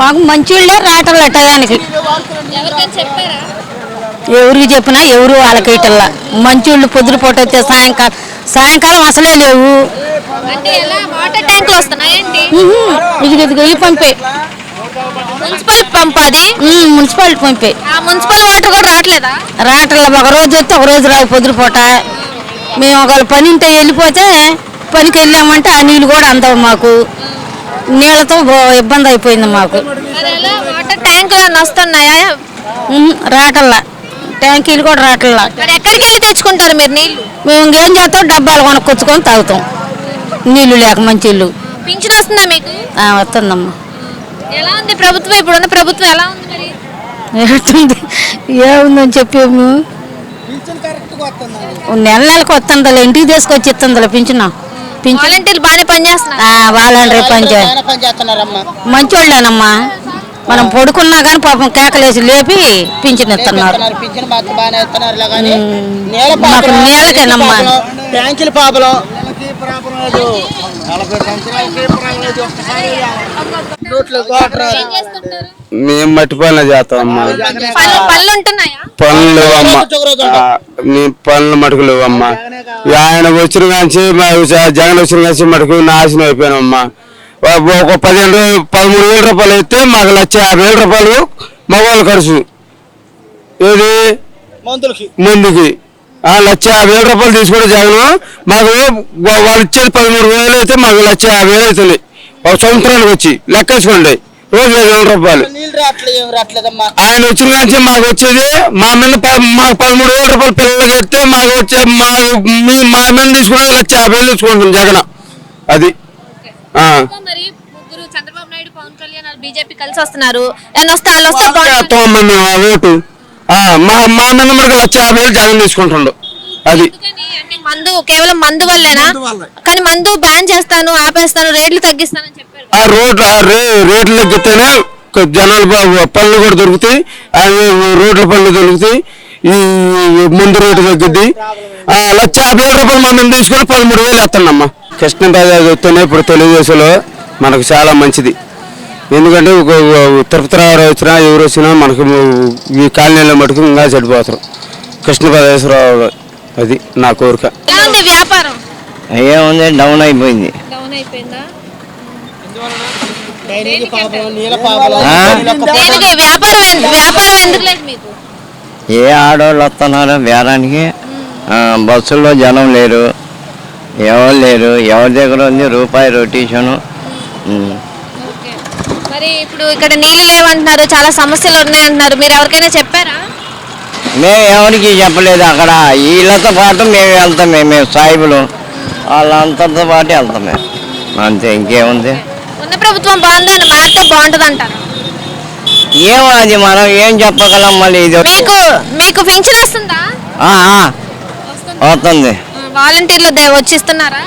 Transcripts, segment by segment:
మాకు మంచిళ్ళే రావటం టయానికి. ఎవరికి చెప్పినా ఎవరు వాళ్ళకి ఇటల్లా మంచిళ్ళు పొద్దున పూట అయితే సాయంకాలం అసలే లేవు. ఇదిగో ఈ పంపే మున్సిపల్ పంప్, అది మున్సిపాలిటీ పంపే. మున్సిపల్ వాటర్ కూడా రావట్లేదా? రావట్లా, ఒక రోజు వస్తే ఒక రోజు రావు పొద్దున పూట. మేము ఒకవేళ పని ఉంటే వెళ్ళిపోతే పనికి వెళ్ళామంటే ఆ నీళ్ళు కూడా అందవు మాకు. నీళ్ళతో ఇబ్బంది అయిపోయింది మాకు. వాటర్ ట్యాంకులు వస్తున్నాయా? రావట్లా, ట్యాంకీలు కూడా రావట్లా. ఎక్కడికి వెళ్ళి తెచ్చుకుంటారు మీరు నీళ్ళు? మేము ఇంకేం చేస్తాం, డబ్బాలు కొనుక్కొచ్చుకొని తాగుతాం నీళ్ళు లేక. మంచి ఇల్లు పింఛన్ వస్తుందా మీకు? వస్తుందమ్మా. ఎలా ఉంది ప్రభుత్వం? ఇప్పుడున్న ప్రభుత్వం ఎలా ఉంది మరి? ఏముందని చెప్పాము, నెల నెలకు వస్తుందా, ఇంటికి తీసుకొచ్చి ఇస్తుందా పింఛను. వాలంటీర్లు బాగానే పనిచేస్తున్నారు. వాలంటీర్ పనిచేస్తున్నారమ్మా, మంచోళ్ళేనమ్మా. మనం పడుకున్నా కానీ పాపం కేకలేసి లేపి పింఛన్ ఇస్తున్నారు. మాకు నీళ్ళకేనమ్మా. ట్యాంకుల పాపలు మేము మట్టి పనులు చేస్తామమ్మా. పనులు పనులు మటుకు లేవమ్మా. ఆయన వచ్చిన కాంచి జగన్ వచ్చిన కాంచి మటుకు నాశనం అయిపోయినామమ్మా. ఒక 13,000 రూపాయలు అయితే మాకు 1,50,000 రూపాయలు మగవాళ్ళు ఖర్చు. ఏది ముందుకి 1,50,000 రూపాయలు తీసుకుంటే జగన్ మాకు వాళ్ళు ఇచ్చేది 13,000 అయితే మాకు 1,50,000 అవుతుంది ఒక సంవత్సరానికి వచ్చి లెక్కేసుకోండి. రోజు 5,000 రూపాయలు ఆయన వచ్చిన కాంచి మాకు వచ్చేది. మా మీద మాకు 13,000 రూపాయలు పిల్లలకి ఇస్తే మాకు వచ్చే మా మీద తీసుకుని 1,50,000 తీసుకుంటాం జగన్. అది చంద్రబాబు నాయుడు, పవన్ కళ్యాణ్, బీజేపీ కలిసి వస్తున్నారు. ఓటు మా మీద మనకు 1,50,000 జగన్ తీసుకుంటుండు. అది మందు కేవలం మందు వల్లేనా? కానీ మందు బ్యాన్ చేస్తాను, ఆపేస్తాను, రేట్లు తగ్గిస్తానని చెప్పారు. రేట్లు తగ్గితేనే జనాలు పళ్ళు కూడా దొరుకుతాయి, రోడ్ల పళ్ళు దొరుకుతాయి, ఈ ముందు రేటు తగ్గుద్ది. 1,50,000 రూపాయలు మనం తీసుకుని 13,000 వేస్తానమ్మా. కృష్ణరాజు వస్తేనే ఇప్పుడు తెలుగుదేశంలో మనకు చాలా మంచిది. ఎందుకంటే తిరుపతి రావు వచ్చినా ఎవరు వచ్చినా మనకు ఈ కాలనీలో మటుకు ఇంకా చెడిపోతారు కృష్ణరాజేశ్వరరావు. అది నా కోరిక. వ్యాపారం ఏముంది, డౌన్ అయిపోయింది. ఏ ఆడవాళ్ళు వస్తున్నారు బేరానికి? బస్సుల్లో జనం లేరు, ఎవరు లేరు. ఎవరి దగ్గర ఉంది రూపాయి రొటేషను. మరి ఇప్పుడు ఇక్కడ నీళ్ళు లేవంటున్నారు, చాలా సమస్యలు ఉన్నాయంటున్నారు. మీరు ఎవరికైనా చెప్పారా? మేము ఎవరికి చెప్పలేదు. అక్కడ వీళ్ళతో పాటు మేము వెళ్తామే, మేము సాయిబులు వాళ్ళంతతో పాటు వెళ్తామే, అంతే. ఇంకేముంది? ఉన్న ప్రభుత్వం బాగుందని మారితే బాగుంటుంది అంటారు. ఏమో అది మనం ఏం చెప్పగలం. మళ్ళీ ఇది మీకు పింఛన్ వస్తుందా? వస్తుంది. వాలంటీర్లు వచ్చి ఇస్తున్నారా?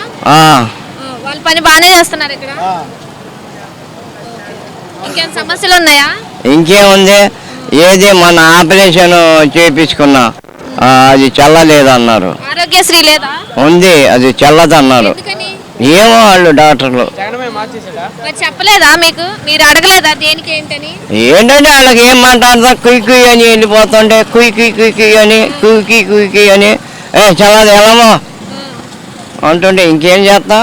వాళ్ళ పని బాగానే చేస్తున్నారు ఇక్కడ. ఇంకేం సమస్యలు ఉన్నాయా? ఇంకేముంది, ఏది మన ఆపరేషన్ చేయించుకున్నా అది చల్లలేదన్నారు. ఆరోగ్యశ్రీ లేదా? ఉంది, అది చల్లదన్నారు. ఏమో వాళ్ళు డాక్టర్లు చెప్పలేదా మీకు? మీరు అడగలేదా దేనికి ఏంటని? ఏంటంటే వాళ్ళకి ఏం మాట్లాడతా, కుయ్ కుయ్ అని వెళ్ళిపోతుంటే కుయ్ కుయ్ కుయ్ కుయ్ అని కుయ్ కుయ్ అని చల్లదు ఎలామో అంటుంటే ఇంకేం చేస్తా.